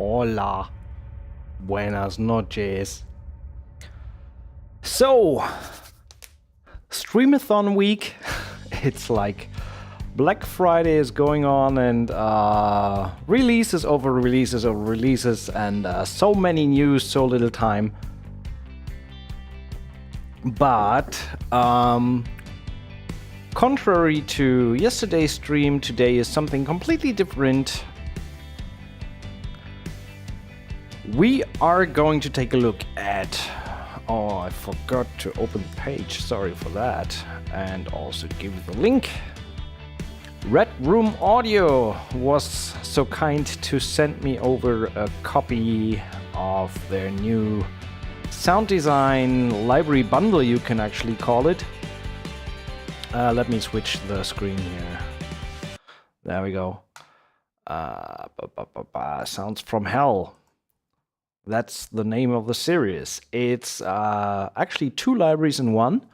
Hola. Buenas noches. So, Streamathon week. It's like Black Friday is going on and releases over releases over releases and so many news, so little time. But contrary to yesterday's stream, today is something completely different. We are going to take a look at... Oh, I forgot to open the page, sorry for that. And also give you the link. Red Room Audio was so kind to send me over a copy of their new sound design library bundle, you can actually call it. Let me switch the screen here. There we go. Sounds from Hell. That's the name of the series. It's actually two libraries in one,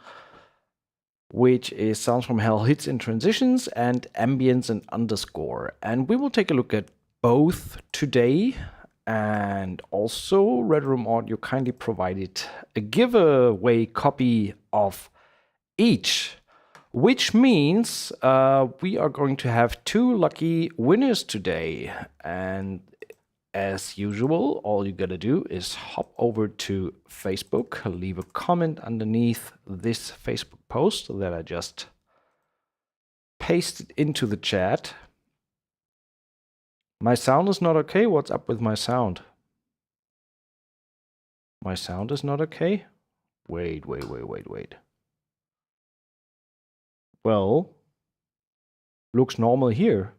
which is Sounds from Hell, Hits and Transitions, and Ambience and Underscore. And we will take a look at both today. And also, Red Room Audio kindly provided a giveaway copy of each, which means we are going to have two lucky winners today. And as usual, all you gotta do is hop over to Facebook, leave a comment underneath this Facebook post that I just pasted into the chat. My sound is not okay? What's up with my sound? My sound is not okay? Wait. Well, looks normal here.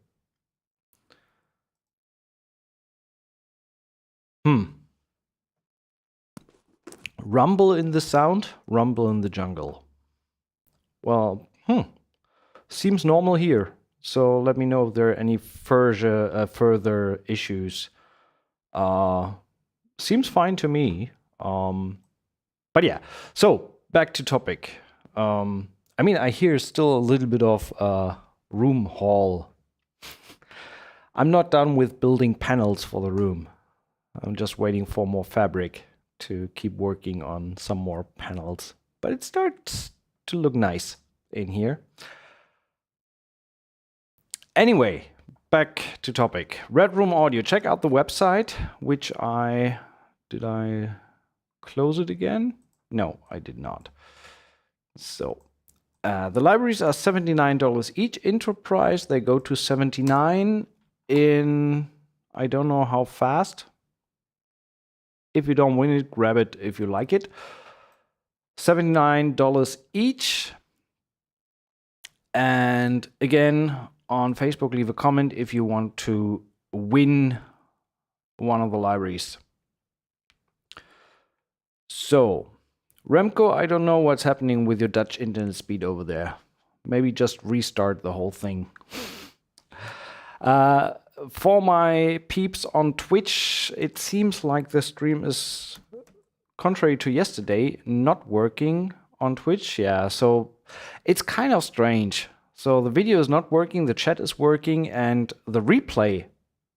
Rumble in the sound, rumble in the jungle. Well, seems normal here. So let me know if there are any further issues. Seems fine to me. But yeah, so back to topic. I mean, I hear still a little bit of room haul. I'm not done with building panels for the room. I'm just waiting for more fabric to keep working on some more panels. But it starts to look nice in here. Anyway, back to topic. Red Room Audio. Check out the website, which did I close it again? No, I did not. So the libraries are $79 each. Intro price, they go to $79 in, I don't know how fast. If you don't win it, grab it if you like it. $79 each. And again, on Facebook, leave a comment if you want to win one of the libraries. So, Remco, I don't know what's happening with your Dutch internet speed over there. Maybe just restart the whole thing. For my peeps on Twitch, it seems like the stream is, contrary to yesterday, not working on Twitch. Yeah, so it's kind of strange. So the video is not working, the chat is working, and the replay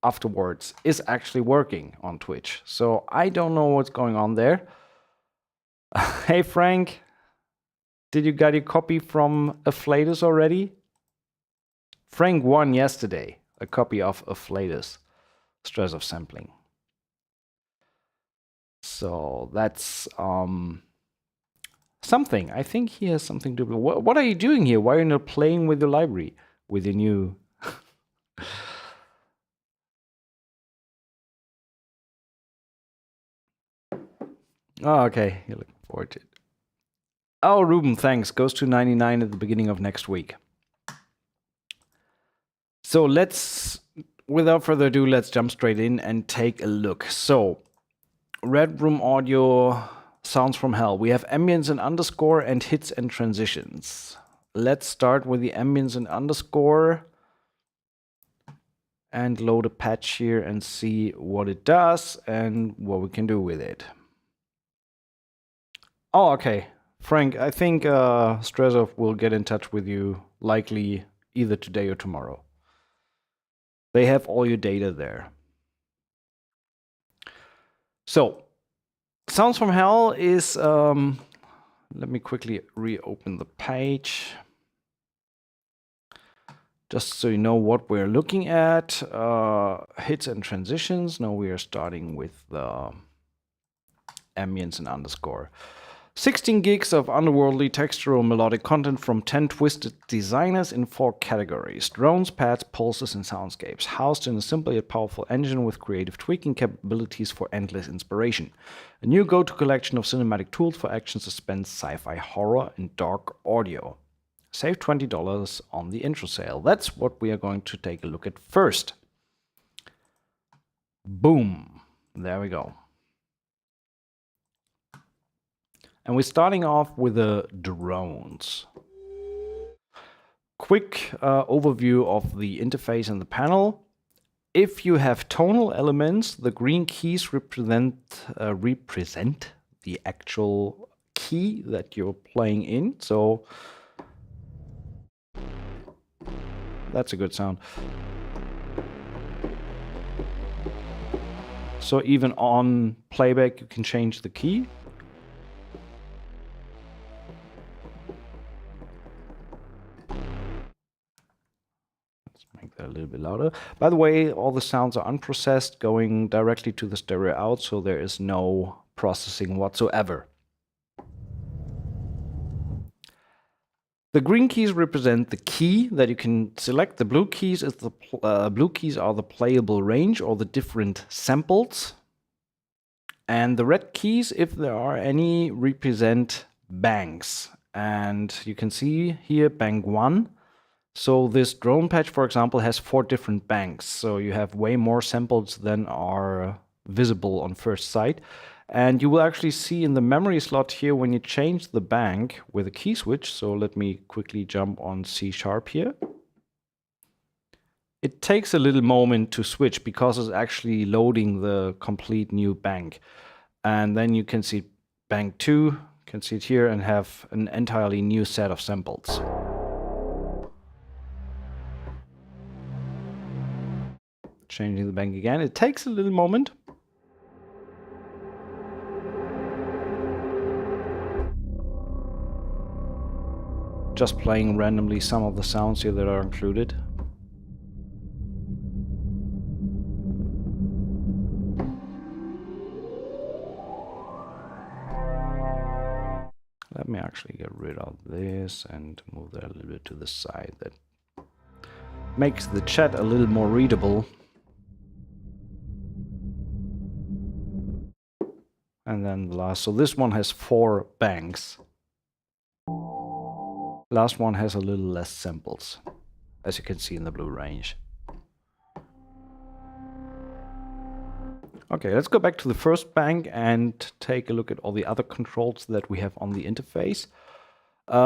afterwards is actually working on Twitch. So I don't know what's going on there. Hey Frank, did you get your copy from Afflatus already? Frank won yesterday a copy of Afflatus, Stress of Sampling. So that's something. I think he has something to do. What are you doing here? Why are you not playing with the library, with the new... Oh, okay. You're looking forward to it. Oh, Ruben, thanks. Goes to 99 at the beginning of next week. So let's, without further ado, let's jump straight in and take a look. So, Red Room Audio, Sounds from Hell. We have Ambience and Underscore and Hits and Transitions. Let's start with the Ambience and Underscore and load a patch here and see what it does and what we can do with it. Oh, okay. Frank, I think Stressov will get in touch with you likely either today or tomorrow. They have all your data there. So, Sounds from Hell is, let me quickly reopen the page. Just so you know what we're looking at, hits and transitions. Now we are starting with the ambience and underscore. 16 gigs of underworldly textural melodic content from 10 twisted designers in 4 categories. Drones, pads, pulses, and soundscapes. Housed in a simple yet powerful engine with creative tweaking capabilities for endless inspiration. A new go-to collection of cinematic tools for action, suspense, sci-fi, horror, and dark audio. Save $20 on the intro sale. That's what we are going to take a look at first. Boom. There we go. And we're starting off with the drones. Quick overview of the interface and the panel. If you have tonal elements, the green keys represent the actual key that you're playing in. So that's a good sound. So even on playback, you can change the key. Let's make that a little bit louder. By the way, all the sounds are unprocessed, going directly to the stereo out, so there is no processing whatsoever. The green keys represent the key that you can select. The blue keys are the playable range or the different samples. And the red keys, if there are any, represent banks. And you can see here bank 1. So this drone patch, for example, has 4 different banks. So you have way more samples than are visible on first sight. And you will actually see in the memory slot here when you change the bank with a key switch. So let me quickly jump on C# here. It takes a little moment to switch because it's actually loading the complete new bank. And then you can see bank 2, you can see it here, and have an entirely new set of samples. Changing the bank again. It takes a little moment. Just playing randomly some of the sounds here that are included. Let me actually get rid of this and move that a little bit to the side. That makes the chat a little more readable. And then the last, so this one has 4 banks. Last one has a little less samples, as you can see in the blue range. Okay, let's go back to the first bank and take a look at all the other controls that we have on the interface.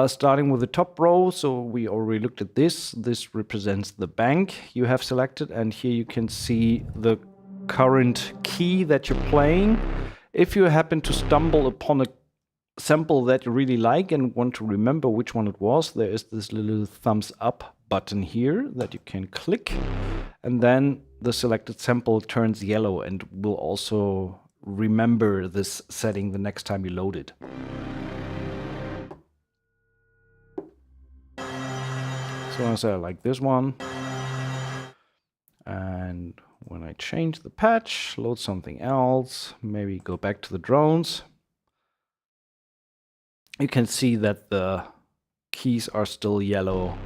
Starting with the top row, so we already looked at this. This represents the bank you have selected, and here you can see the current key that you're playing. If you happen to stumble upon a sample that you really like and want to remember which one it was, there is this little thumbs up button here that you can click, and then the selected sample turns yellow and will also remember this setting the next time you load it. So I say I like this one, and when I change the patch, load something else, maybe go back to the drones, you can see that the keys are still yellow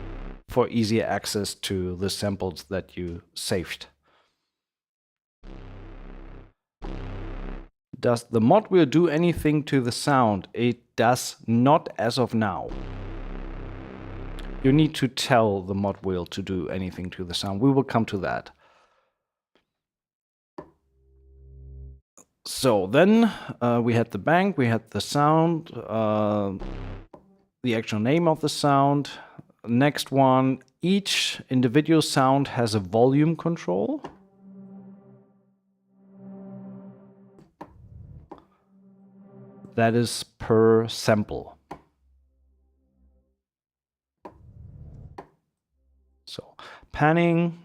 for easier access to the samples that you saved. Does the mod wheel do anything to the sound? It does not as of now. You need to tell the mod wheel to do anything to the sound. We will come to that. So then we had the bank, we had the sound, the actual name of the sound. Next one, each individual sound has a volume control. That is per sample. So panning.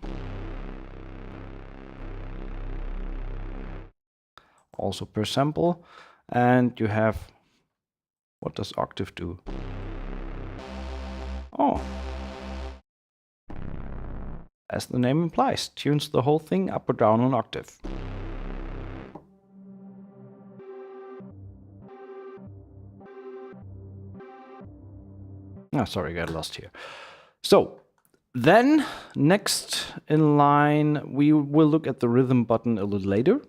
also per sample. And you have, what does octave do? Oh, as the name implies, tunes the whole thing up or down an octave. Oh, sorry, I got lost here. So then next in line, we will look at the rhythm button a little later.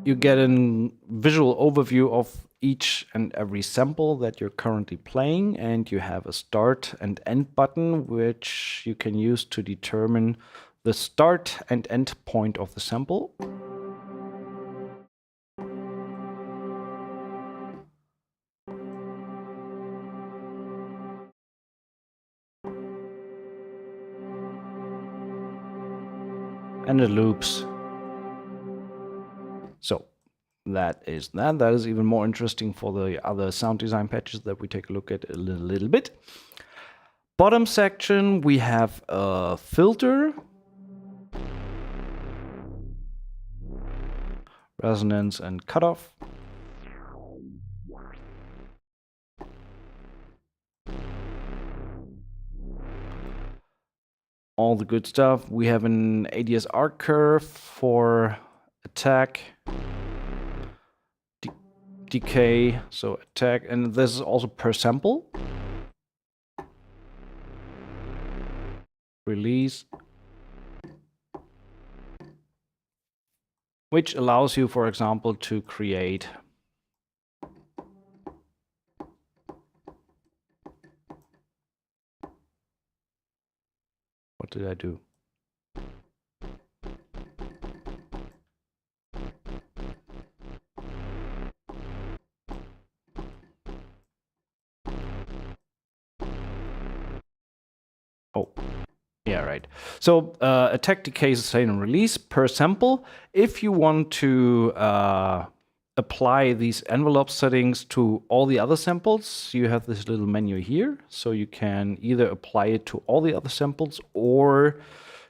You get a visual overview of each and every sample that you're currently playing, and you have a start and end button, which you can use to determine the start and end point of the sample. And it loops. So that is that. That is even more interesting for the other sound design patches that we take a look at a little bit. Bottom section, we have a filter, resonance and cutoff. All the good stuff. We have an ADSR curve for attack, decay, so attack, and this is also per sample. Release, which allows you, for example, to create what did I do? Oh, yeah, right. So attack, decay, sustain, and release per sample. If you want to apply these envelope settings to all the other samples, you have this little menu here. So you can either apply it to all the other samples or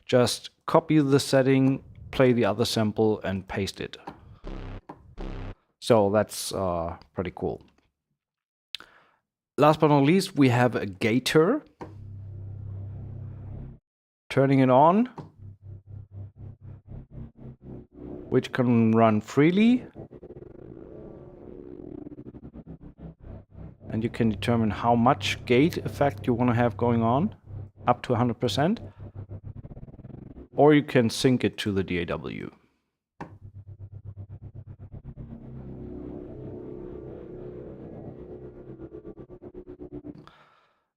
just copy the setting, play the other sample, and paste it. So that's pretty cool. Last but not least, we have a gator. Turning it on, which can run freely. And you can determine how much gate effect you want to have going on, up to 100%. Or you can sync it to the DAW.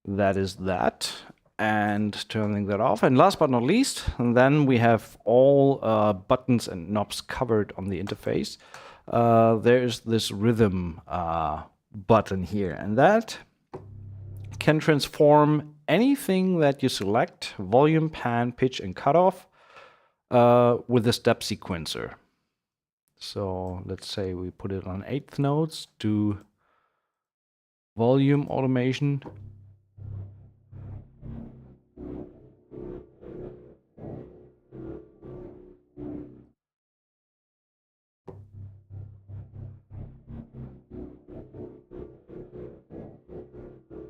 That is that. And turning that off. And last but not least, and then we have all buttons and knobs covered on the interface. There's this rhythm button here, and that can transform anything that you select, volume, pan, pitch, and cutoff, with the step sequencer. So let's say we put it on 8th notes, do volume automation.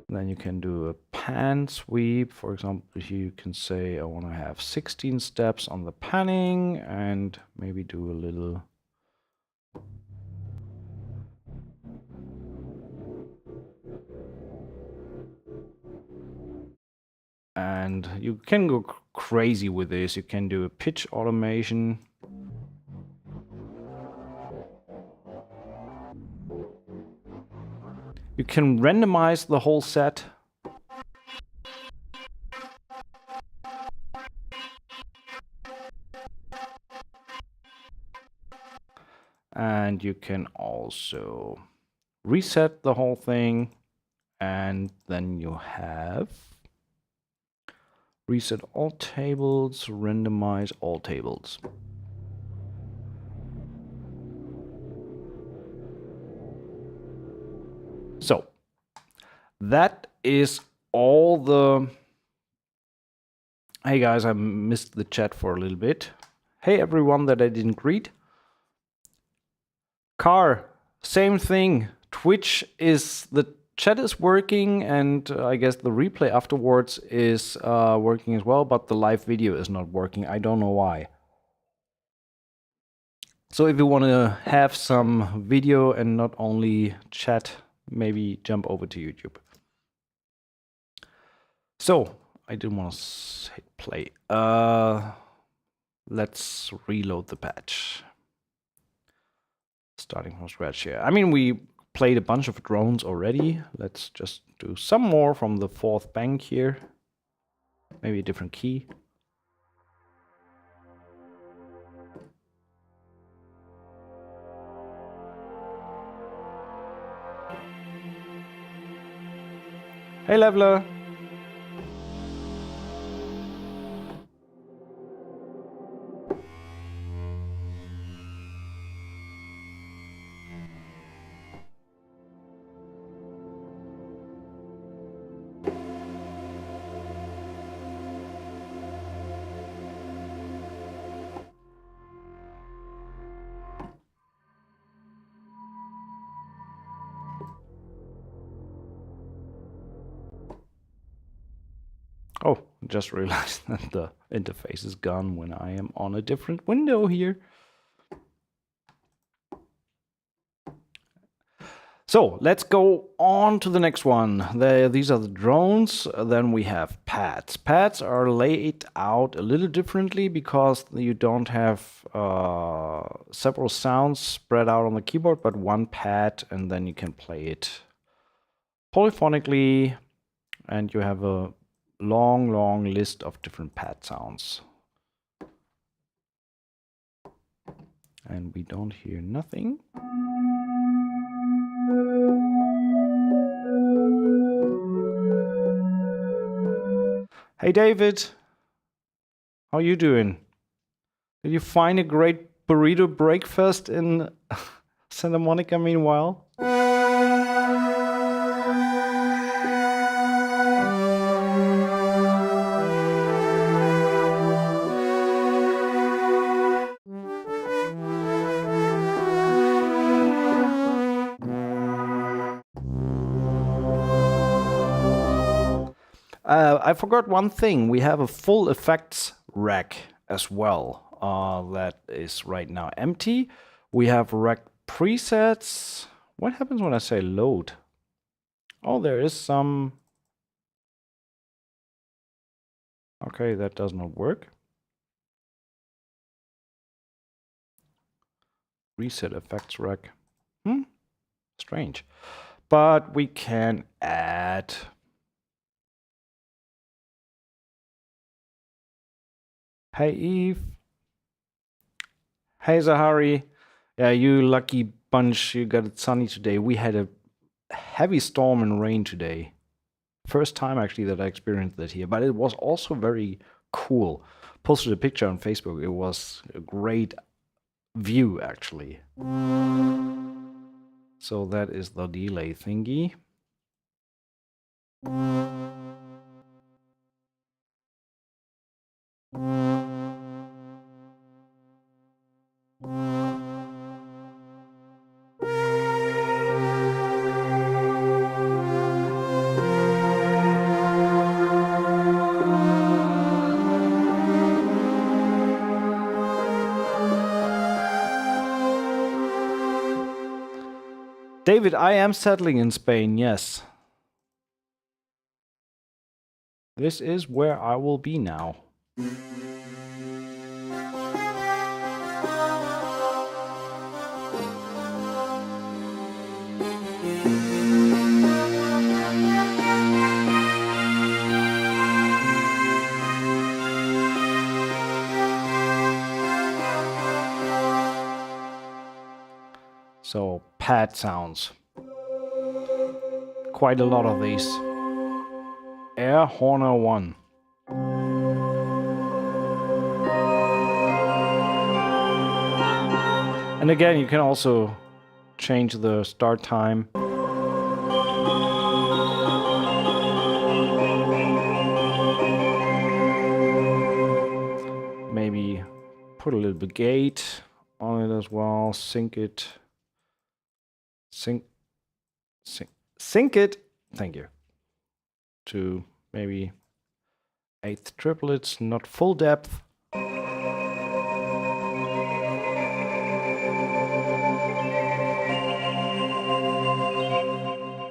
Then you can do a pan sweep. For example, you can say I want to have 16 steps on the panning and maybe do a little and you can go crazy with this. You can do a pitch automation. You can randomize the whole set. And you can also reset the whole thing. And then you have reset all tables, randomize all tables. So that is all the... Hey guys, I missed the chat for a little bit. Hey everyone that I didn't greet. Car, same thing. Twitch is the chat is working, and I guess the replay afterwards is working as well, but the live video is not working. I don't know why. So if you want to have some video and not only chat, maybe jump over to YouTube. So I didn't want to hit play. Let's reload the patch. Starting from scratch here. I mean, we played a bunch of drones already. Let's just do some more from the 4th bank here. Maybe a different key. Hey, Leveler. Oh, just realized that the interface is gone when I am on a different window here. So let's go on to the next one. These are the drones. Then we have pads. Pads are laid out a little differently because you don't have several sounds spread out on the keyboard, but one pad, and then you can play it polyphonically, and you have a long list of different pad sounds. And we don't hear nothing. Hey David, how you doing? Did you find a great burrito breakfast in Santa Monica meanwhile? I forgot one thing. We have a full effects rack as well. That is right now empty. We have rack presets. What happens when I say load? Oh, there is some. Okay, that does not work. Reset effects rack. Strange. But we can add. Hey Eve. Hey Zahari. Yeah, you lucky bunch, you got it sunny today. We had a heavy storm and rain today. First time actually that I experienced that here, but it was also very cool. Posted a picture on Facebook. It was a great view actually. So that is the delay thingy. David, I am settling in Spain, yes. This is where I will be now. So, pad sounds. Quite a lot of these. Air Horner 1. And again, you can also change the start time. Maybe put a little bit gate on it as well, sync it. sync it, thank you, to maybe 8th triplets, not full depth.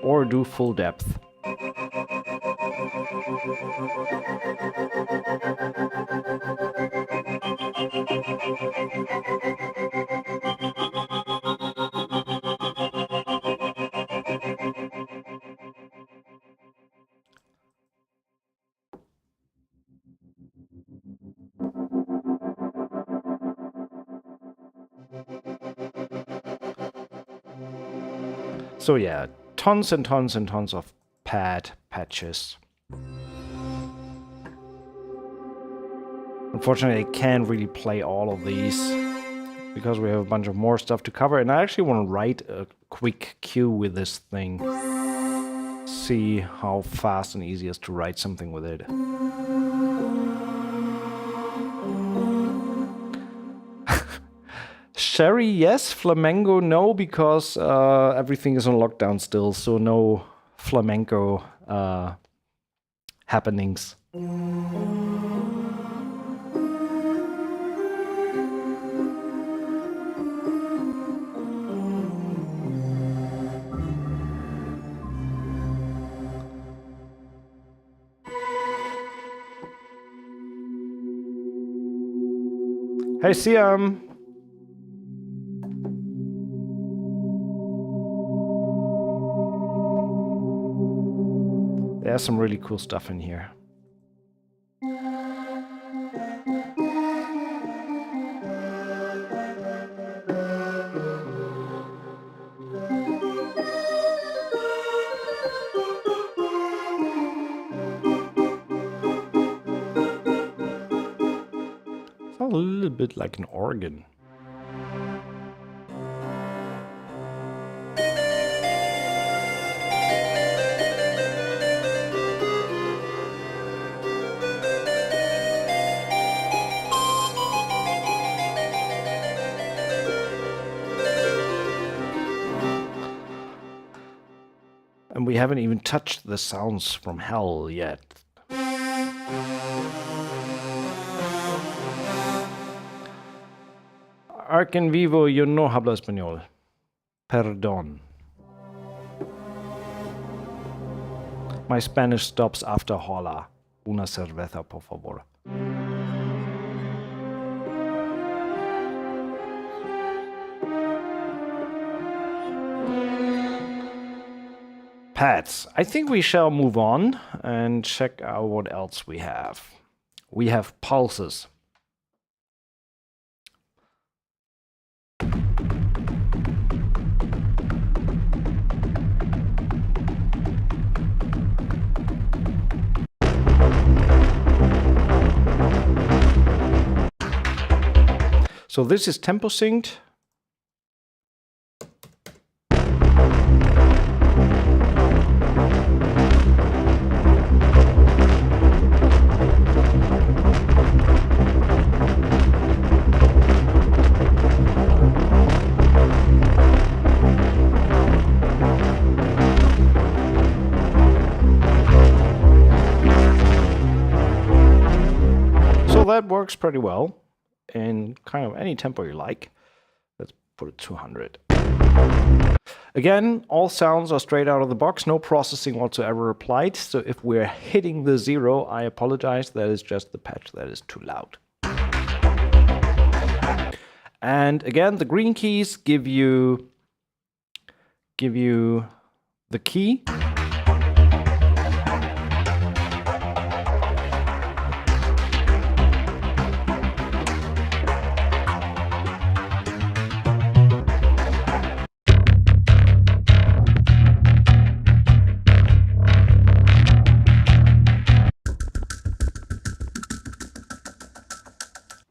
Or do full depth. So yeah, tons and tons and tons of patches. Unfortunately, I can't really play all of these because we have a bunch of more stuff to cover, and I actually want to write a quick cue with this thing. See how fast and easy it is to write something with it. Sherry, yes. Flamenco, no, because everything is on lockdown still, so no flamenco happenings. Hey, Siam. There's some really cool stuff in here. Sounds a little bit like an organ. And we haven't even touched the sounds from hell yet. Arc en vivo, yo no hablo español. Perdón. My Spanish stops after hola. Una cerveza, por favor. Pads. I think we shall move on and check out what else we have. We have pulses. So this is tempo synced. So that works pretty well in kind of any tempo you like. Let's put it 200. Again, all sounds are straight out of the box, no processing whatsoever applied. So if we're hitting the 0, I apologize, that is just the patch that is too loud. And again, the green keys give you the key.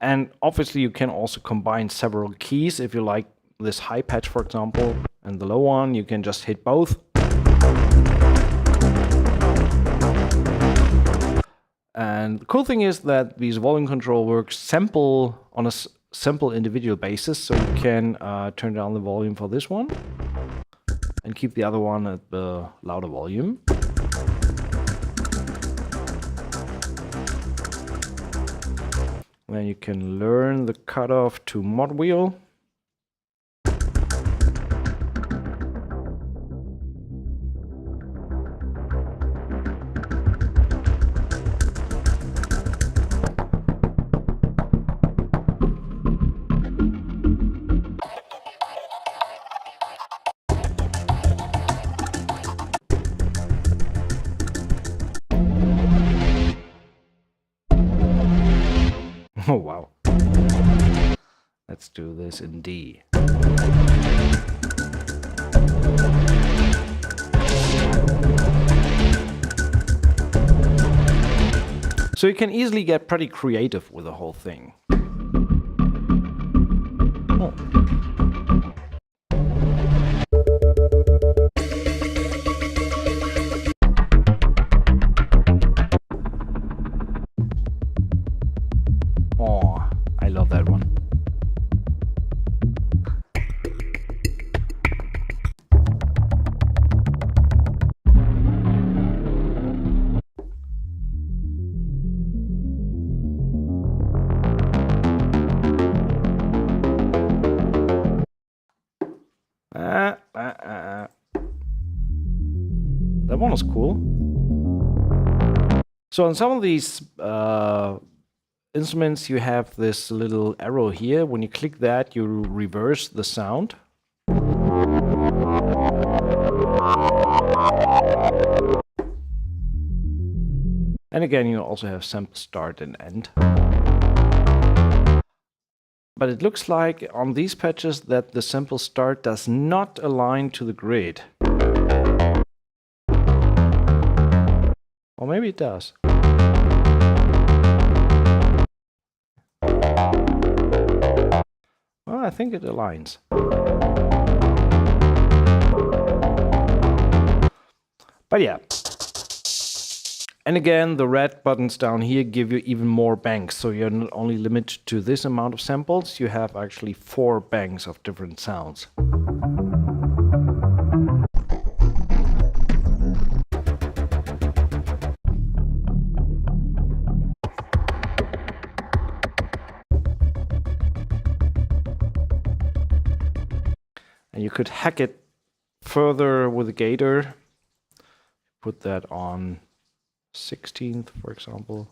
And obviously you can also combine several keys. If you like this high patch, for example, and the low one, you can just hit both. And the cool thing is that these volume control works sample on a simple individual basis. So you can turn down the volume for this one. and keep the other one at the louder volume. Then you can learn the cutoff to mod wheel. Oh wow. Let's do this in D. So you can easily get pretty creative with the whole thing. Oh. Oh, I love that one. That one was cool. So on some of these instruments, you have this little arrow here. When you click that, you reverse the sound. And again, you also have sample start and end. But it looks like on these patches that the sample start does not align to the grid. Or maybe it does. Well, I think it aligns. But yeah. And again, the red buttons down here give you even more banks. So you're not only limited to this amount of samples, you have actually 4 banks of different sounds. And you could hack it further with a gator. Put that on 16th, for example.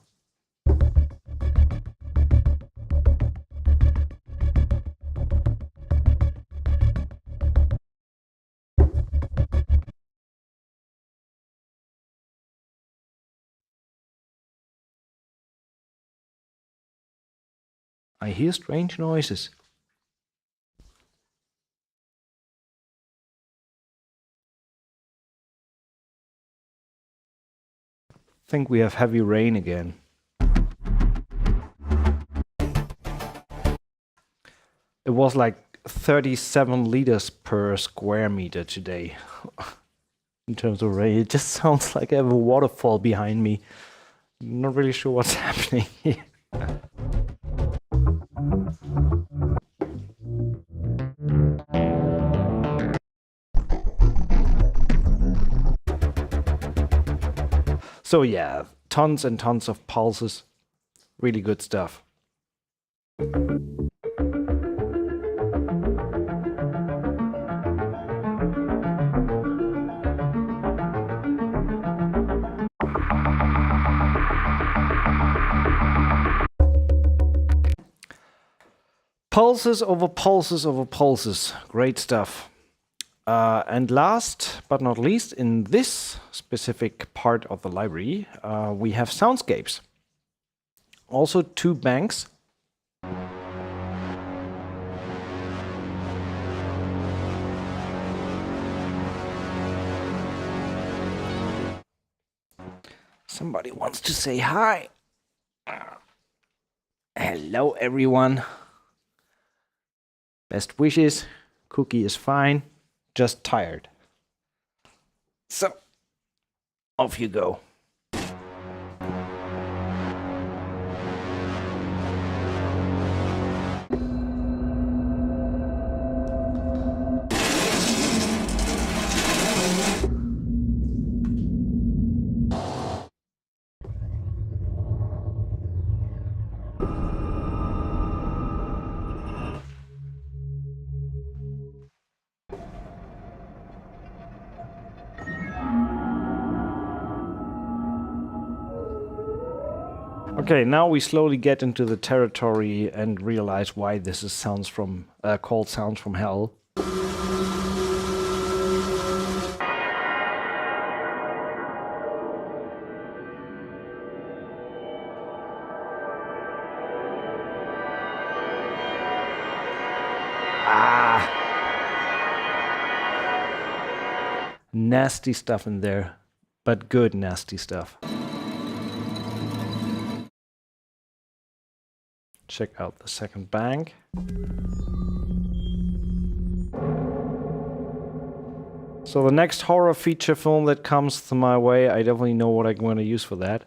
I hear strange noises. I think we have heavy rain again. It was like 37 liters per square meter today. In terms of rain, it just sounds like I have a waterfall behind me. I'm not really sure what's happening here. So yeah, tons and tons of pulses. Really good stuff. Pulses over pulses over pulses. Great stuff. And last but not least, in this specific part of the library, we have soundscapes. Also 2 banks. Somebody wants to say hi. Hello, everyone. Best wishes. Cookie is fine. Just tired. So, off you go. Okay, now we slowly get into the territory and realize why this is called Sounds from Hell. Nasty stuff in there, but good nasty stuff. Check out the second bank. So the next horror feature film that comes to my way, I definitely know what I'm going to use for that.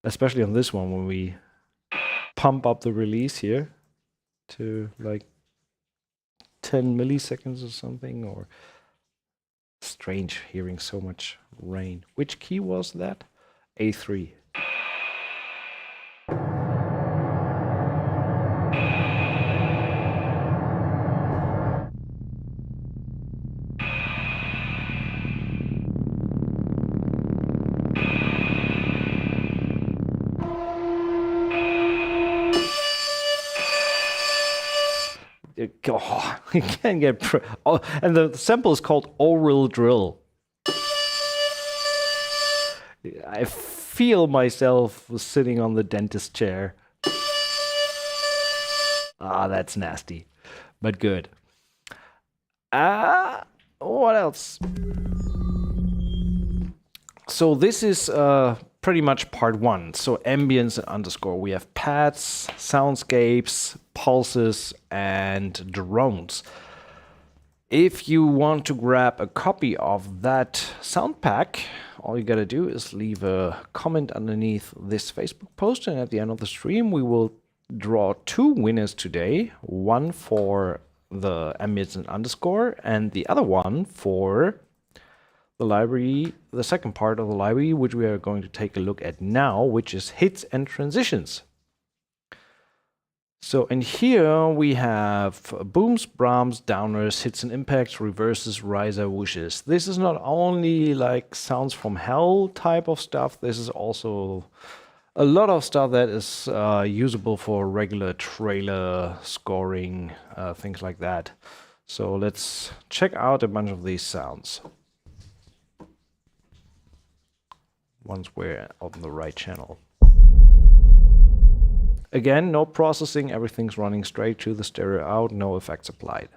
Especially on this one, when we pump up the release here to like 10 milliseconds or something, or strange hearing so much rain. Which key was that? A3. Oh, you can't get... Oh, and the sample is called Oral Drill. I feel myself sitting on the dentist chair. Ah, that's nasty, but good. What else? So this is pretty much part one. So ambience and underscore. We have pads, soundscapes, pulses, and drones. If you want to grab a copy of that sound pack, all you gotta do is leave a comment underneath this Facebook post, and at the end of the stream we will draw 2 winners today. One for the ambience and underscore, and the other one for the library, the second part of the library, which we are going to take a look at now, which is hits and transitions. So in here we have booms, braams, downers, hits and impacts, reverses, riser, whooshes. This is not only like Sounds from Hell type of stuff, this is also a lot of stuff that is usable for regular trailer scoring, things like that. So let's check out a bunch of these sounds. Once we're on the right channel. Again, no processing, everything's running straight to the stereo out, no effects applied.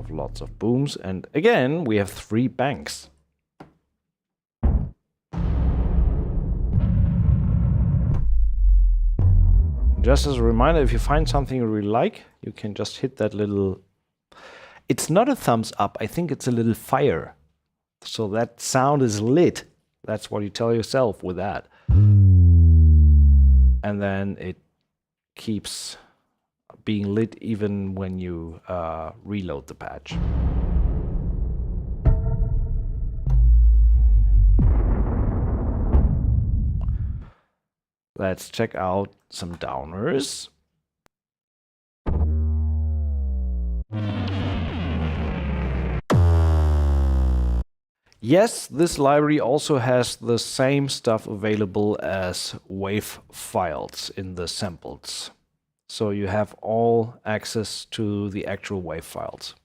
Lots of booms, and again we have 3 banks. Just as a reminder, if you find something you really like, you can just hit that little... It's not a thumbs up, I think it's a little fire. So that sound is lit. That's what you tell yourself with that. And then it keeps being lit even when you reload the patch. Let's check out some downers. Yes, this library also has the same stuff available as WAV files in the samples. So you have all access to the actual WAV files.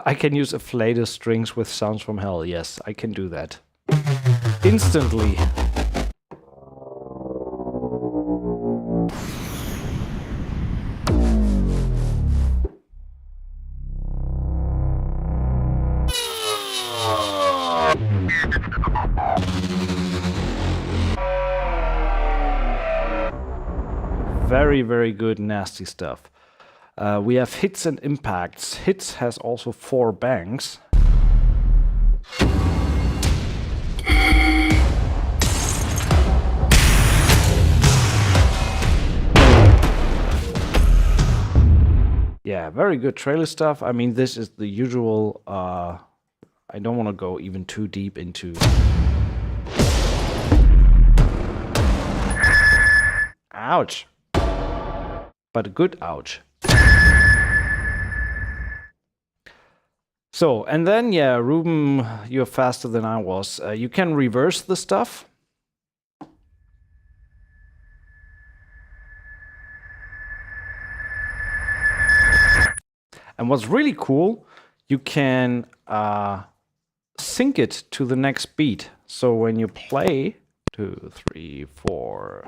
I can use afflator strings with Sounds from Hell. Yes, I can do that. Instantly. very, very good, nasty stuff. We have hits and impacts. Hits has also 4 banks. Yeah, very good trailer stuff. I mean, this is the usual. I don't want to go even too deep into. Ouch. But a good ouch. So, and then, yeah, Ruben, you're faster than I was. You can reverse the stuff. And what's really cool, you can sync it to the next beat. So when you play 2, 3, 4,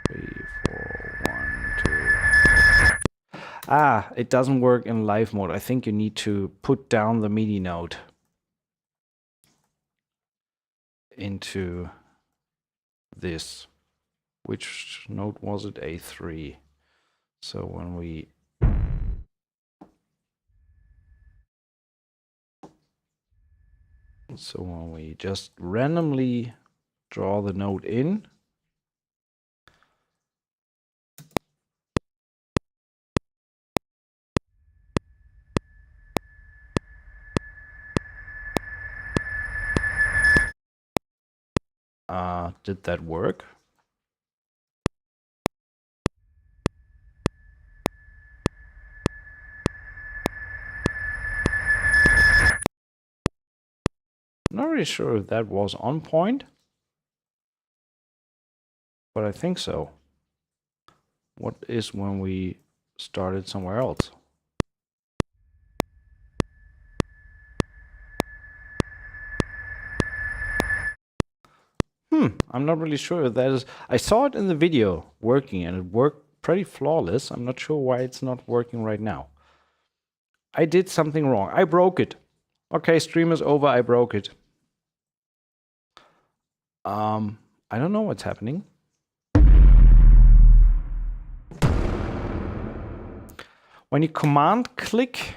3, 4, 1, 2. It doesn't work in live mode. I think you need to put down the MIDI note into this. Which note was it? A3. So when we just randomly draw the note in, did that work? Not really sure if that was on point, but I think so. What is when we started somewhere else? I'm not really sure if that is. I saw it in the video working and it worked pretty flawless. I'm not sure why it's not working right now. I did something wrong. I broke it. Okay, stream is over. I broke it. I don't know what's happening. When you command click,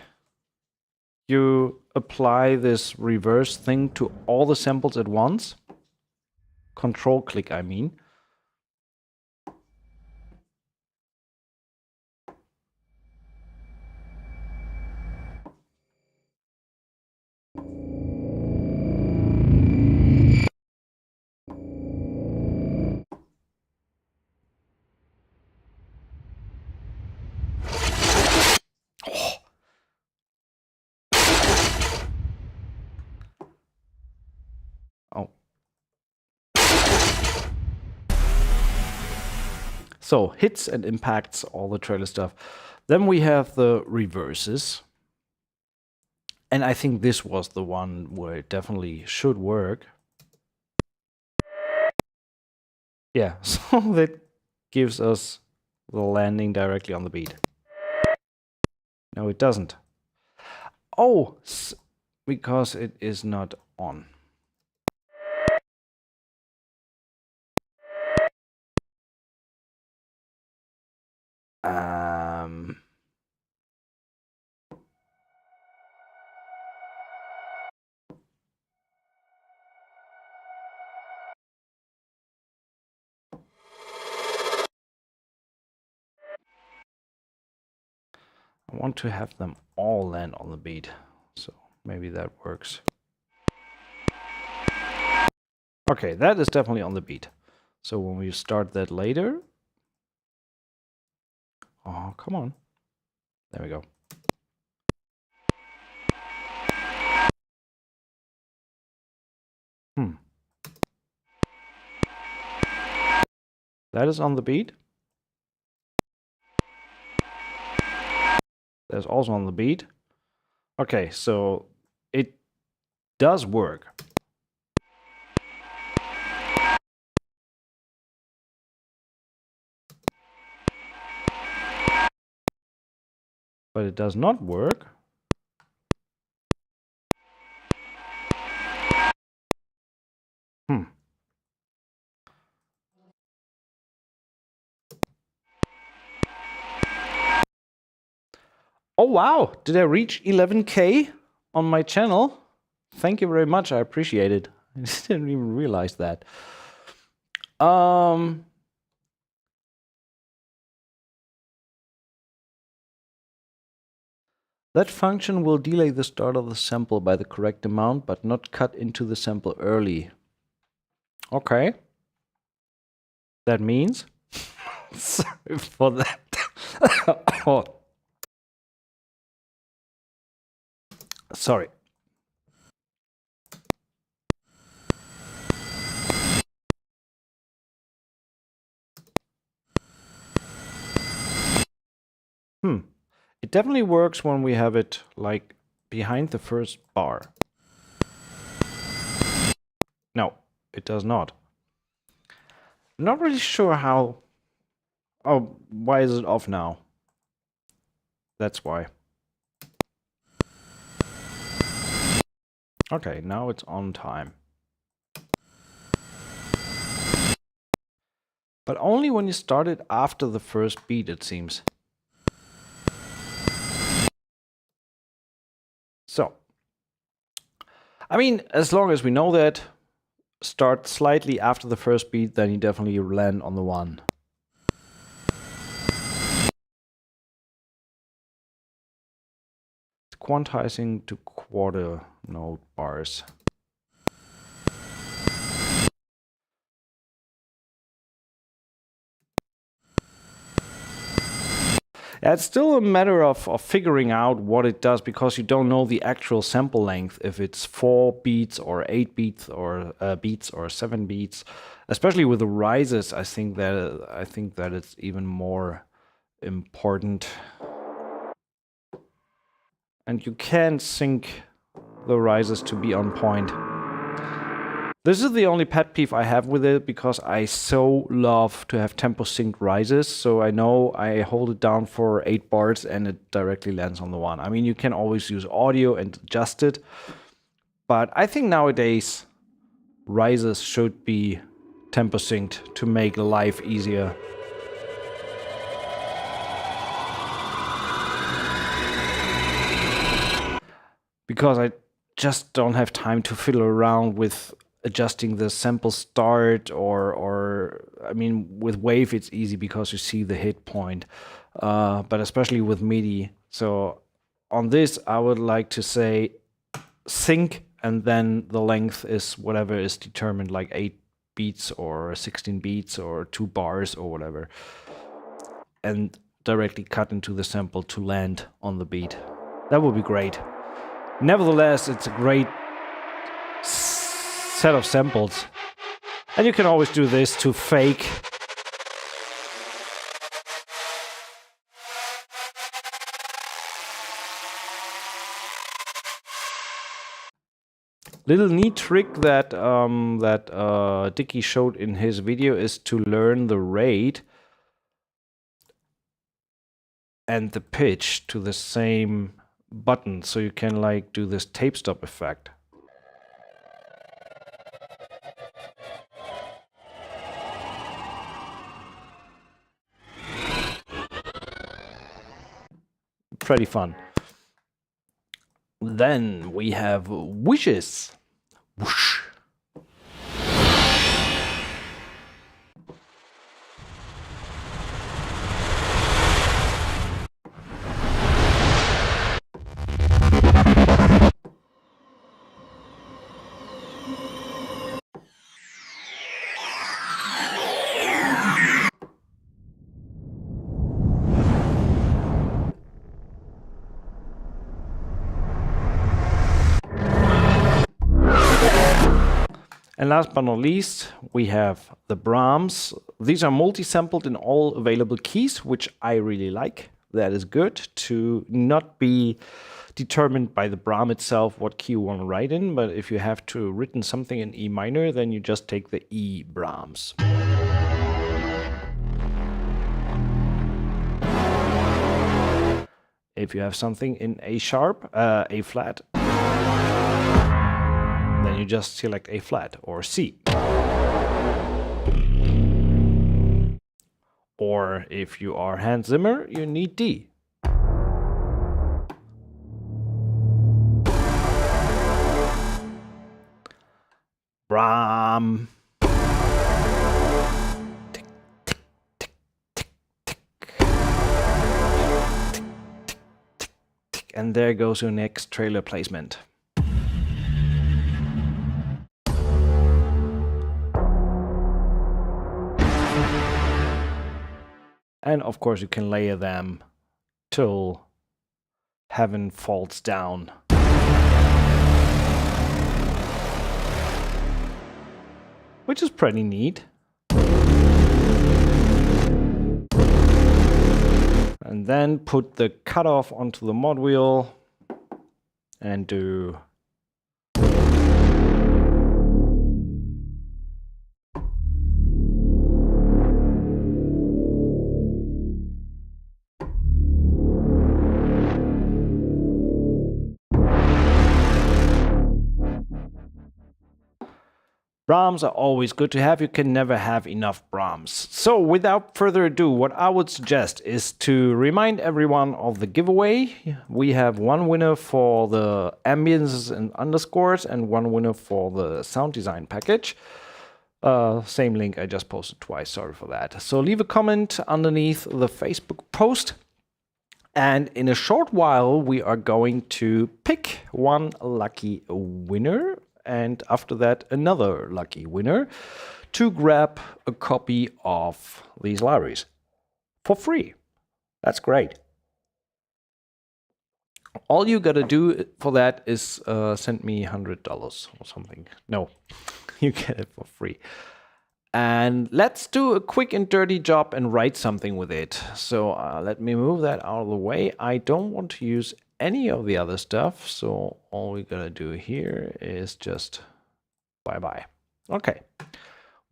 you apply this reverse thing to all the samples at once. Control click, I mean. Oh. So hits and impacts, all the trailer stuff. Then we have the reverses. And I think this was the one where it definitely should work. Yeah, so that gives us the landing directly on the beat. No, it doesn't. Oh, because it is not on. I want to have them all land on the beat, so maybe that works. Okay, that is definitely on the beat. So when we start that later... Oh, come on. There we go. That is on the beat. That's also on the beat. Okay, so it does work. But it does not work. Oh wow, did I reach 11K on my channel? Thank you very much, I appreciate it. I didn't even realize that. That function will delay the start of the sample by the correct amount, but not cut into the sample early. Okay. That means? Sorry for that. Oh. Sorry. It definitely works when we have it like behind the first bar. No, it does not. I'm not really sure how. Oh, why is it off now? That's why. Okay, now it's on time. But only when you start it after the first beat, it seems. So, I mean, as long as we know that, start slightly after the first beat, then you definitely land on the one. Quantizing to quarter note bars. Yeah, it's still a matter of figuring out what it does, because you don't know the actual sample length, if it's 4 beats or 8 beats or 7 beats. Especially with the rises, I think that it's even more important. And you can sync the rises to be on point. This is the only pet peeve I have with it, because I so love to have tempo synced rises, so I know I hold it down for 8 bars and it directly lands on the one. I mean, you can always use audio and adjust it, but I think nowadays rises should be tempo synced to make life easier. Because I just don't have time to fiddle around with adjusting the sample start, or I mean, with wave it's easy because you see the hit point, but especially with MIDI. So on this, I would like to say sync, and then the length is whatever is determined, like 8 beats or 16 beats or 2 bars or whatever, and directly cut into the sample to land on the beat. That would be great. Nevertheless, it's a great set of samples. And you can always do this to fake. Little neat trick that Dicky showed in his video is to learn the rate and the pitch to the same button, so you can like do this tape stop effect. Pretty fun. Then we have wishes. Whoosh. And last but not least, we have the braams. These are multi-sampled in all available keys, which I really like. That is good to not be determined by the braam itself what key you want to write in, but if you have to written something in E minor, then you just take the E braams. If you have something in A sharp, A flat, then you just select A flat or C. Or if you are Hans Zimmer, you need D. Braam. Tick, tick, tick, tick, tick. Tick, tick, tick, tick. And there goes your next trailer placement. And of course you can layer them till heaven falls down. Which is pretty neat. And then put the cutoff onto the mod wheel and do braams are always good to have. You can never have enough braams. So without further ado, what I would suggest is to remind everyone of the giveaway. We have one winner for the ambience and underscores and one winner for the sound design package. Same link I just posted twice, sorry for that. So leave a comment underneath the Facebook post. And in a short while, we are going to pick one lucky winner. And after that, another lucky winner to grab a copy of these libraries for free. That's great. All you gotta do for that is send me $100 or something. No, you get it for free. And let's do a quick and dirty job and write something with it. So let me move that out of the way. I don't want to use any of the other stuff. So all we gotta do here is just bye-bye. Okay.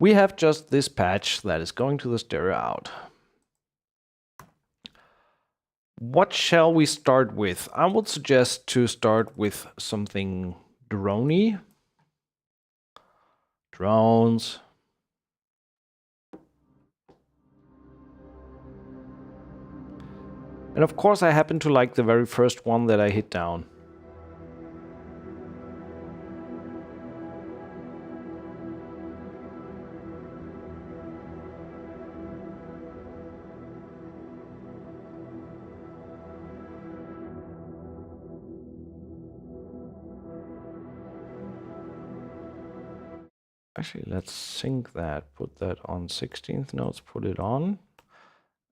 We have just this patch that is going to the stereo out. What shall we start with? I would suggest to start with something drone-y. Drones. And of course I happen to like the very first one that I hit down. Actually, let's sync that, put that on 16th notes, put it on.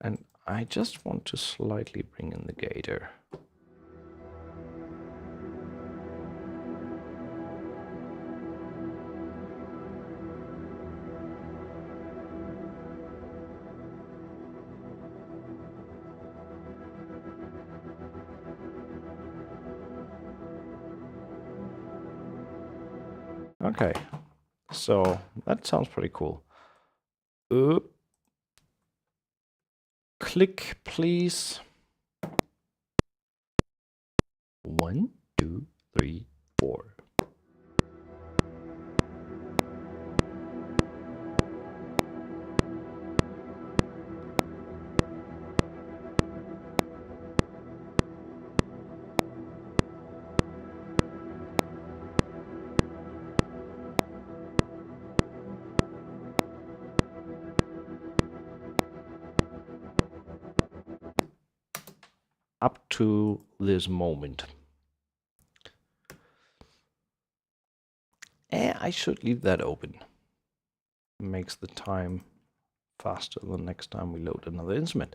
And I just want to slightly bring in the gator. Okay, so that sounds pretty cool. Click, please. 1, 2, 3, 4. Up to this moment. I should leave that open. Makes the time faster the next time we load another instrument.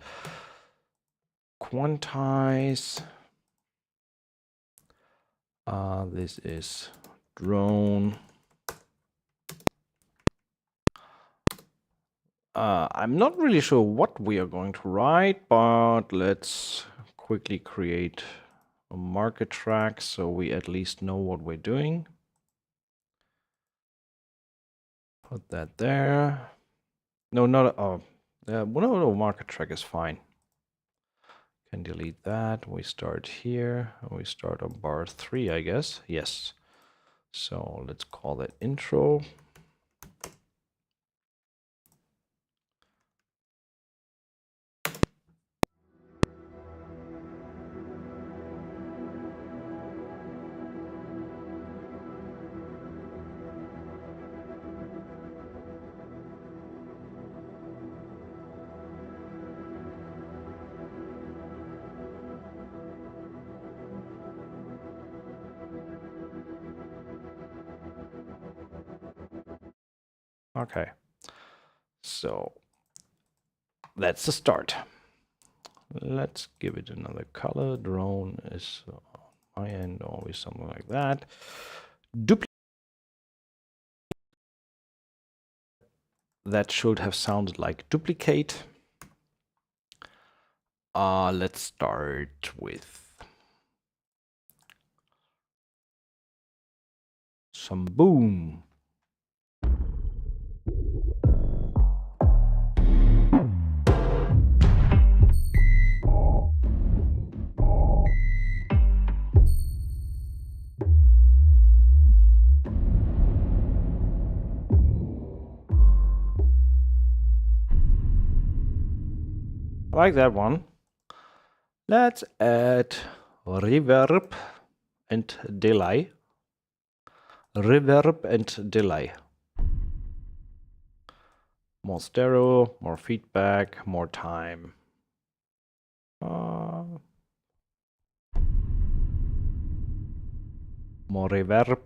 Quantize. This is drone. I'm not really sure what we are going to write, but let's quickly create a market track so we at least know what we're doing. Put that there. No, not no, market track is fine. Can delete that. We start here. We start on bar 3, I guess. Yes. So let's call that intro. Okay. So that's the start. Let's give it another color. Drone is on my end, always something like that. That should have sounded like duplicate. Let's start with some boom. I like that one. Let's add reverb and delay. Reverb and delay. More stereo, more feedback, more time. More reverb.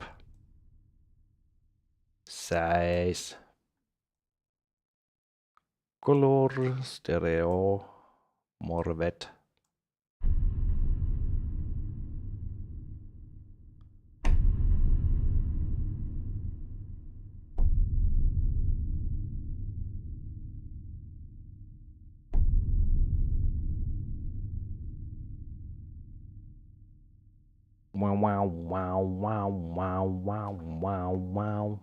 Size. Color, stereo, more wet. Wow, wow, wow, wow, wow, wow, wow, wow.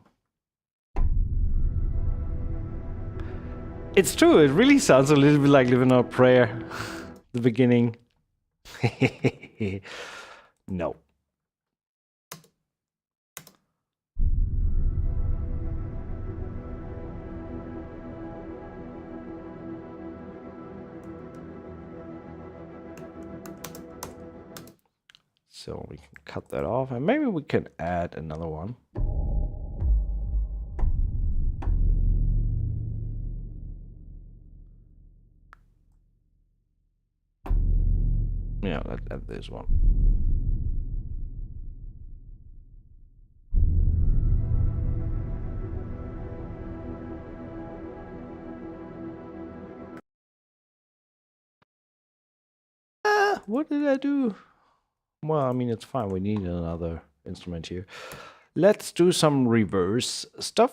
It's true, it really sounds a little bit like Living on a Prayer. The beginning. No. So we can cut that off and maybe we can add another one. Yeah, let's add this one. What did I do? Well, I mean, it's fine. We need another instrument here. Let's do some reverse stuff.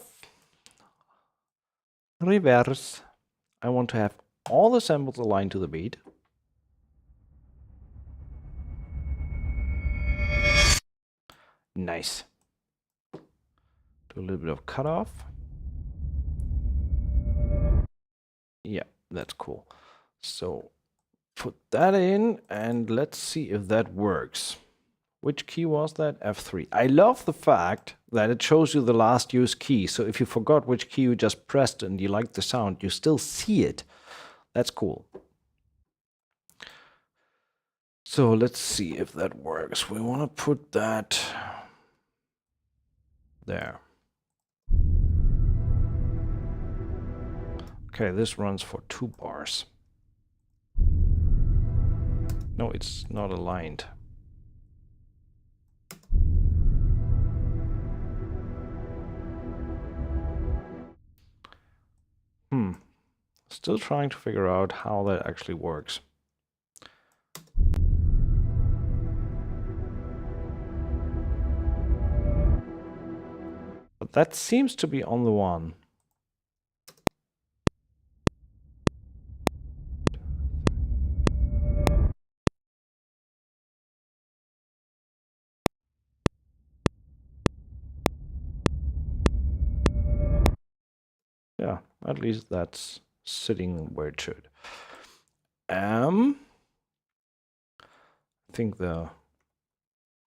Reverse. I want to have all the samples aligned to the beat. Nice. Do a little bit of cutoff. Yeah, that's cool. So put that in and let's see if that works. Which key was that? F3. I love the fact that it shows you the last used key. So if you forgot which key you just pressed and you like the sound, you still see it. That's cool. So let's see if that works. We want to put that there. Okay, this runs for 2 bars. No, it's not aligned. Still trying to figure out how that actually works. But that seems to be on the one. Yeah, at least that's sitting where it should. I think the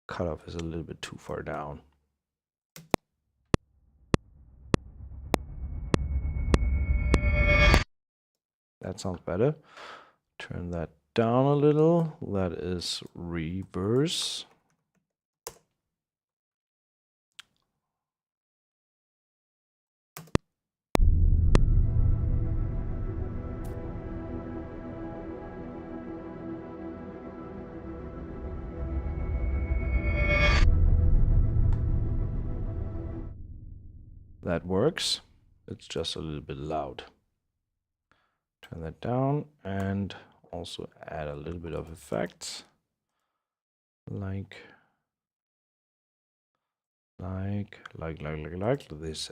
cutoff is a little bit too far down. That sounds better. Turn that down a little. That is reverse. That works. It's just a little bit loud. Turn that down and also add a little bit of effects. Like this.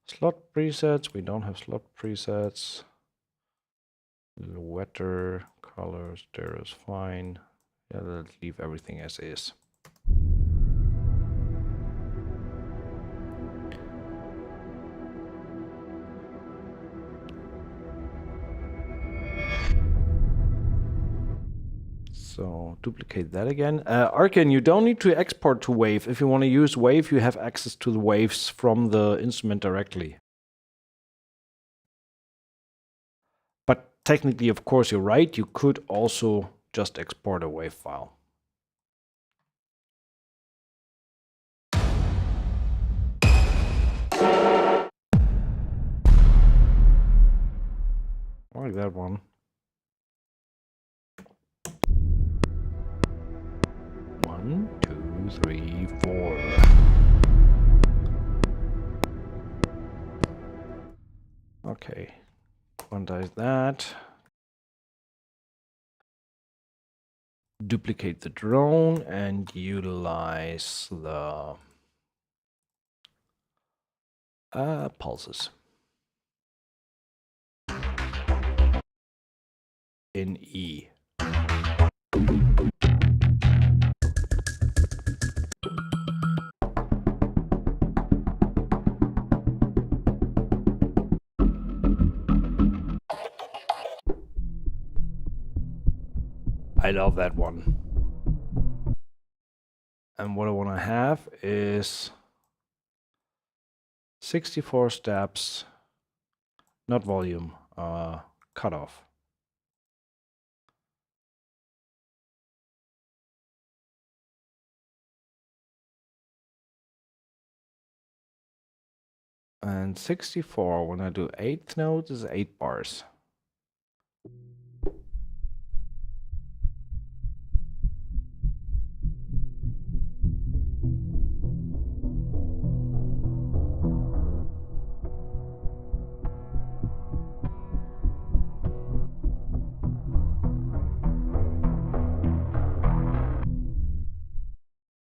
Slot presets, we don't have slot presets. A little wetter, colors, there is fine. Yeah, let's leave everything as is. So duplicate that again. Arkin, you don't need to export to Wave. If you want to use Wave, you have access to the waves from the instrument directly. But technically, of course, you're right. You could also just export a Wave file. I like that one. One, two, three, four. Okay, quantize that. Duplicate the drone and utilize the pulses. In E. I love that one. And what I want to have is 64 steps, not volume, cutoff. And 64, when I do 8th note, is 8 bars.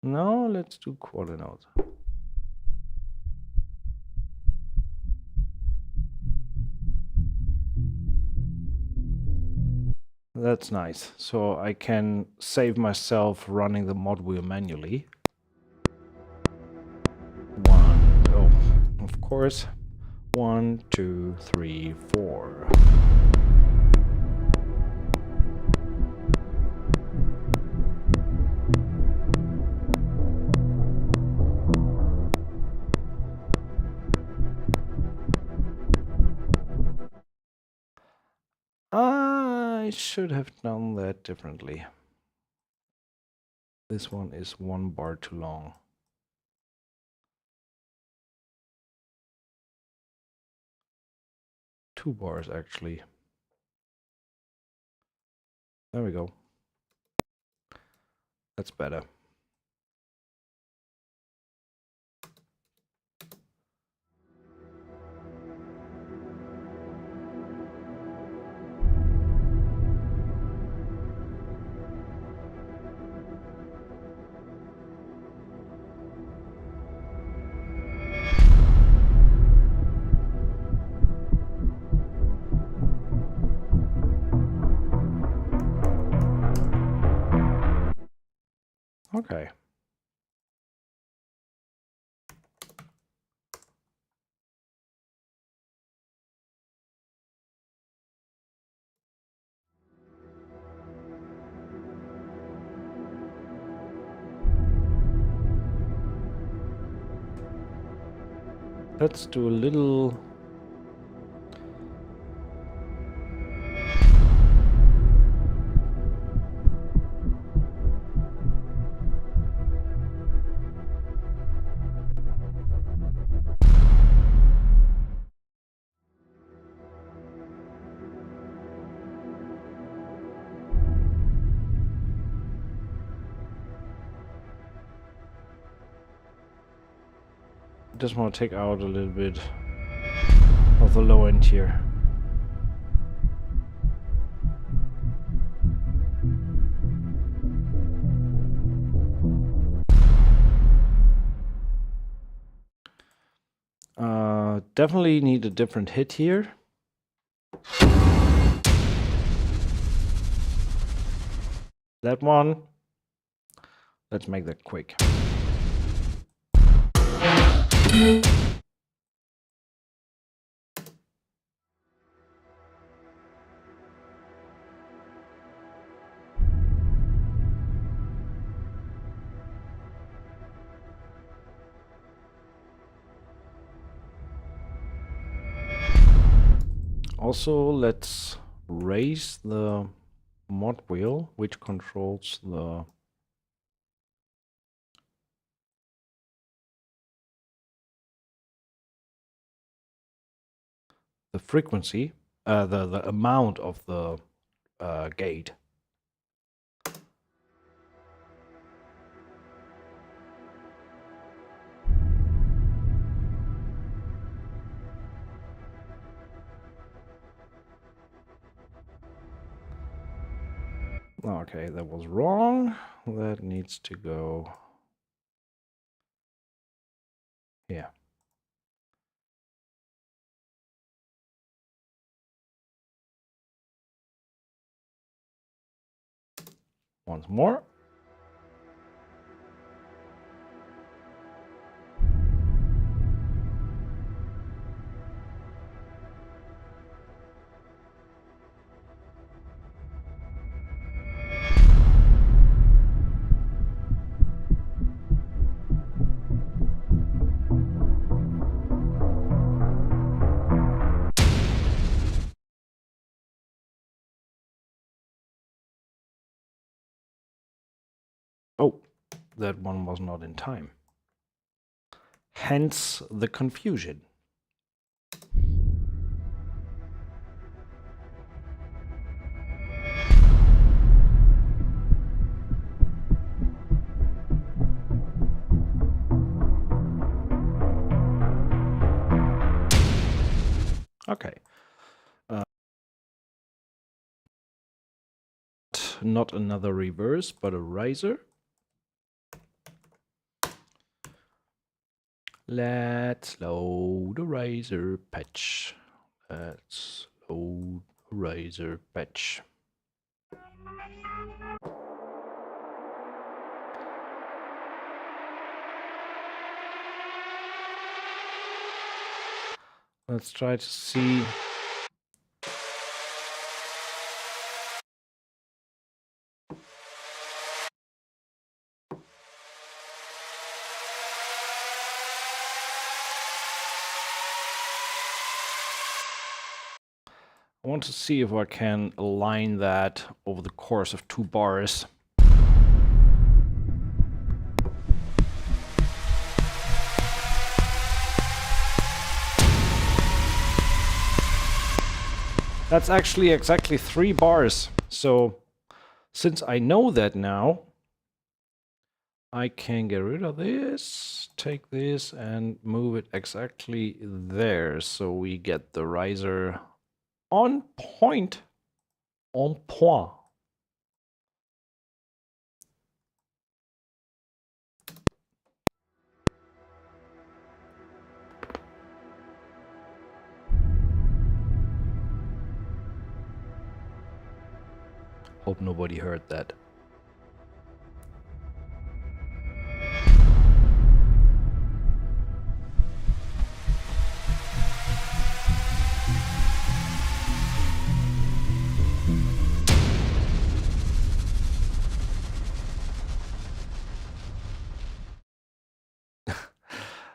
No, let's do quarter note. That's nice. So I can save myself running the mod wheel manually. Of course. 1, 2, 3, 4. I should have done that differently. This one is 1 bar too long. Two bars, actually. There we go. That's better. Okay. Let's do a little... just want to take out a little bit of the low end here. Definitely need a different hit here. That one. Let's make that quick. Also, let's raise the mod wheel, which controls the frequency, the amount of the gate. Okay, that was wrong. That needs to go here. Once more. Oh, that one was not in time. Hence the confusion. Okay. Not another reverse, but a riser. Let's load a riser patch. Let's load a riser patch. Let's try to see. I want to see if I can align that over the course of 2 bars. That's actually exactly 3 bars. So since I know that now, I can get rid of this, take this and move it exactly there. So we get the riser on point. En point. Hope nobody heard that.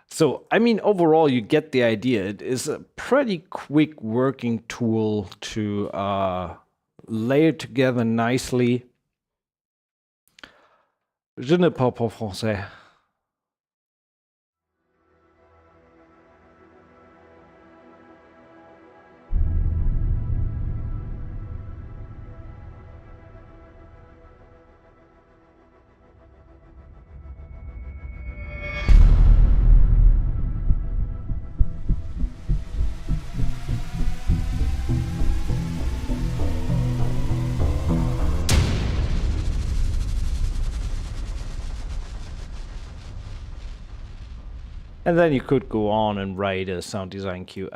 So, I mean, overall, you get the idea. It is a pretty quick working tool to lay it together nicely. Je ne parle pas français. And then you could go on and write a sound design cue.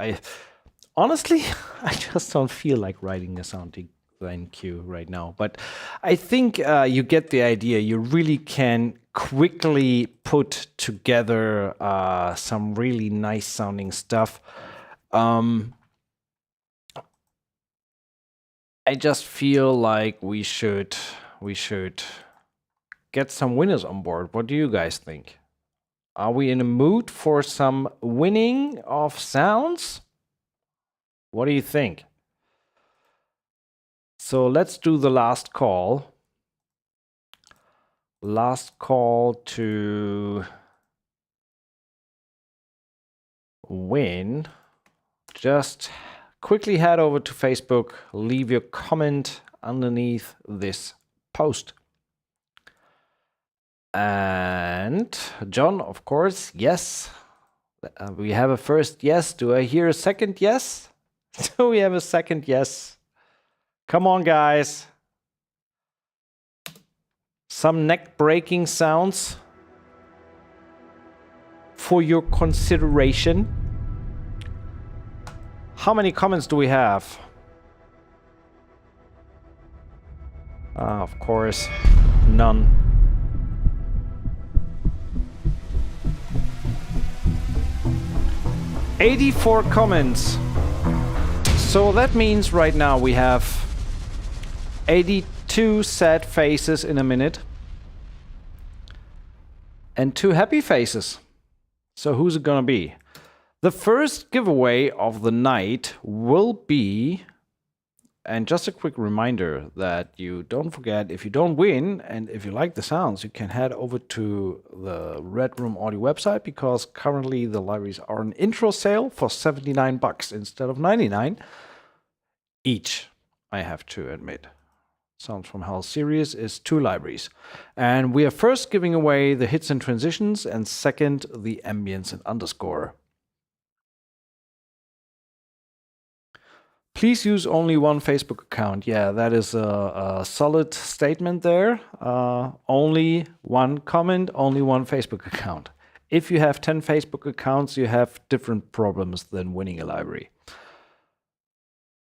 Honestly, I just don't feel like writing a sound design cue right now. But I think you get the idea. You really can quickly put together some really nice sounding stuff. I just feel like we should get some winners on board. What do you guys think? Are we in a mood for some winning of sounds? What do you think? So let's do the last call. Last call to win. Just quickly head over to Facebook, leave your comment underneath this post. And John, of course, yes. We have a first yes. Do I hear a second yes? Do we have a second yes? Come on, guys. Some neck-breaking sounds for your consideration. How many comments do we have? Of course, none. '84 comments. So that means right now we have 82 sad faces in a minute and 2 happy faces. So who's it gonna be? The first giveaway of the night will be, and just a quick reminder that you don't forget, if you don't win and if you like the sounds, you can head over to the Red Room Audio website, because currently the libraries are on intro sale for $79 instead of $99 each, I have to admit. Sounds from Hell series is 2 libraries. And we are first giving away the hits and transitions, and second, the ambience and underscore. Please use only one Facebook account. Yeah, that is a solid statement there. Only one comment, only one Facebook account. If you have 10 Facebook accounts, you have different problems than winning a library.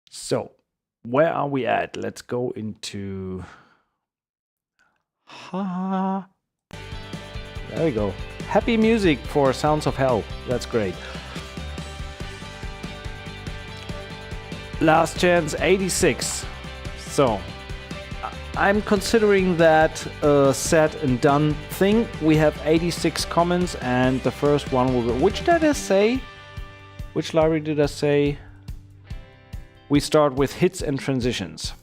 So, where are we at? Let's go into... There we go. Happy music for Sounds of Hell. That's great. Last chance 86. So I'm considering that a said and done thing. We have 86 comments, and the first one will be, which did I say? Which library did I say? We start with hits and transitions.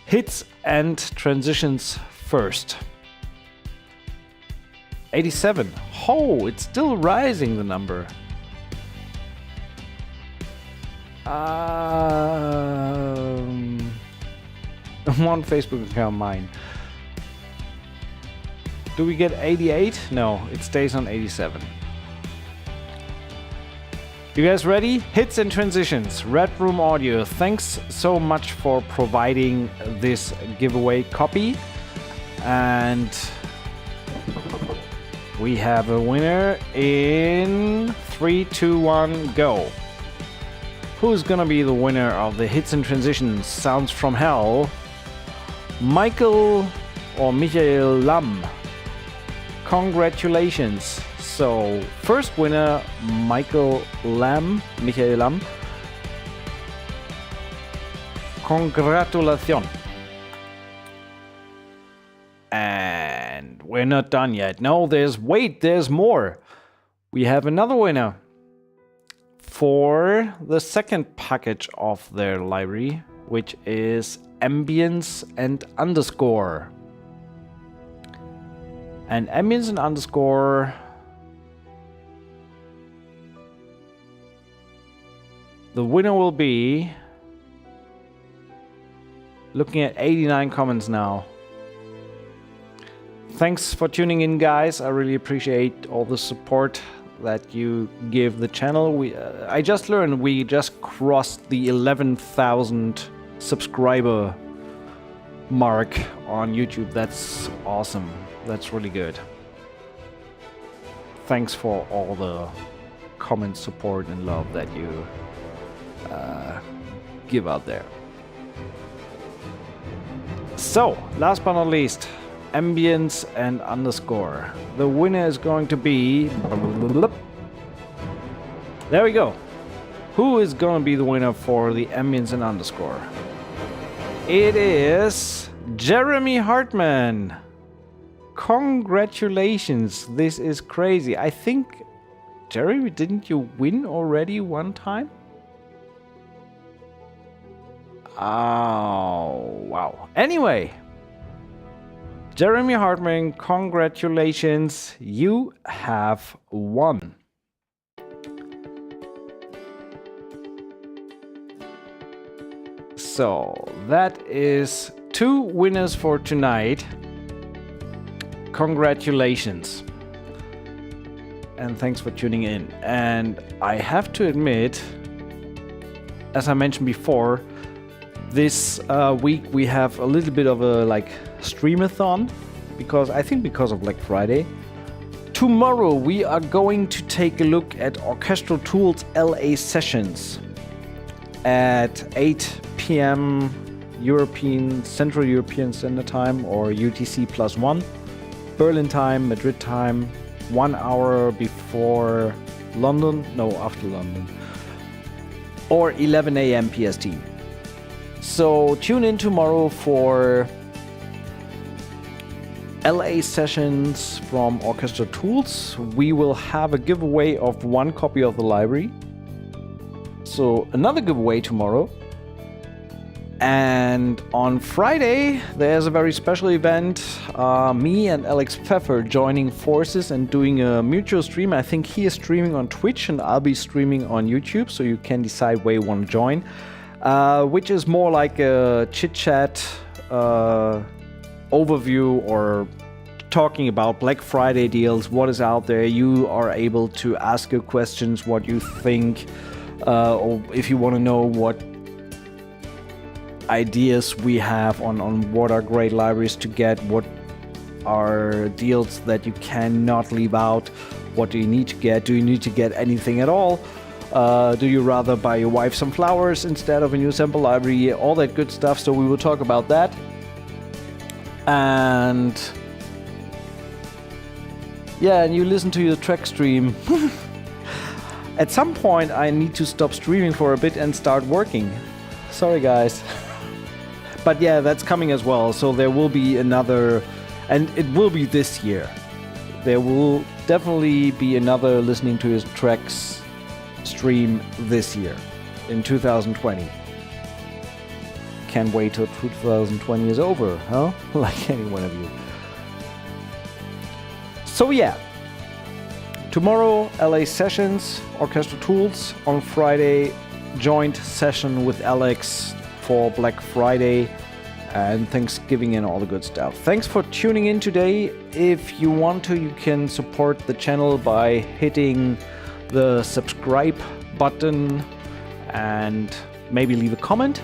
Hits and transitions first. 87. Oh, it's still rising, the number. One Facebook account, mine. Do we get 88? No, it stays on 87. You guys ready? Hits and transitions. Red Room Audio, thanks so much for providing this giveaway copy. And we have a winner in 3, 2, 1, go. Who's gonna be the winner of the hits and transitions Sounds from Hell? Michael or Michael Lam. Congratulations. So, first winner, Michael Lam, Michael Lam. Congratulations. And we're not done yet. No, there's more. We have another winner for the second package of their library, which is Ambience and Underscore. And Ambience and Underscore, the winner will be, looking at 89 comments now. Thanks for tuning in, guys. I really appreciate all the support that you give the channel. I just learned we just crossed the 11,000 subscriber mark on YouTube. That's awesome. That's really good. thanks for all the comments, support, and love that you give out there. So, last but not least, Ambience and Underscore. The winner is going to be... There we go. Who is going to be the winner for the Ambience and Underscore? It is Jeremy Hartman. Congratulations. This is crazy. I think, Jeremy, didn't you win already one time? Oh, wow. Anyway, Jeremy Hartman, congratulations. You have won. So that is 2 winners for tonight. Congratulations. And thanks for tuning in. And I have to admit, as I mentioned before, this week we have a little bit of a streamathon, because of Black Friday. Tomorrow we are going to take a look at Orchestral Tools LA sessions at 8 p.m. Central European Standard Time, or UTC +1, Berlin time, Madrid time, 1 hour before London, no, after London, or 11 a.m. PST. So tune in tomorrow for LA sessions from Orchestral Tools. We will have a giveaway of 1 copy of the library. So another giveaway tomorrow. And on Friday, there's a very special event. Me and Alex Pfeffer joining forces and doing a mutual stream. I think he is streaming on Twitch and I'll be streaming on YouTube, so you can decide where you want to join. Which is more like a chit-chat overview, or talking about Black Friday deals, what is out there. You are able to ask your questions, what you think, or if you want to know what ideas we have on what are great libraries to get, what are deals that you cannot leave out, what do you need to get, do you need to get anything at all, do you rather buy your wife some flowers instead of a new sample library, all that good stuff. So we will talk about that. And yeah, and you listen to your track stream. At some point I need to stop streaming for a bit and start working. Sorry guys. But yeah, that's coming as well. So there will be another, and it will be this year. There will definitely be another listening to his tracks stream this year, in 2020. Can't wait till 2020 is over, huh? Like any one of you. So yeah, tomorrow LA sessions, Orchestral Tools. On Friday, joint session with Alex for Black Friday and Thanksgiving and all the good stuff. Thanks for tuning in today. If you want to, you can support the channel by hitting the subscribe button and maybe leave a comment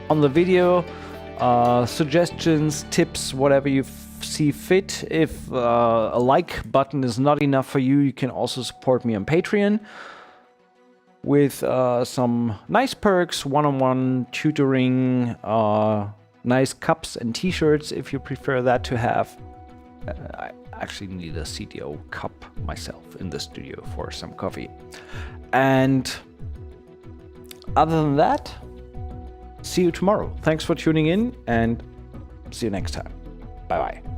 on the video, suggestions, tips, whatever you see fit. If a like button is not enough for you, you can also support me on Patreon with some nice perks, one-on-one tutoring, nice cups and t-shirts if you prefer that to have. I actually need a CTO cup myself in the studio for some coffee. And other than that, see you tomorrow. Thanks for tuning in and see you next time. Bye-bye.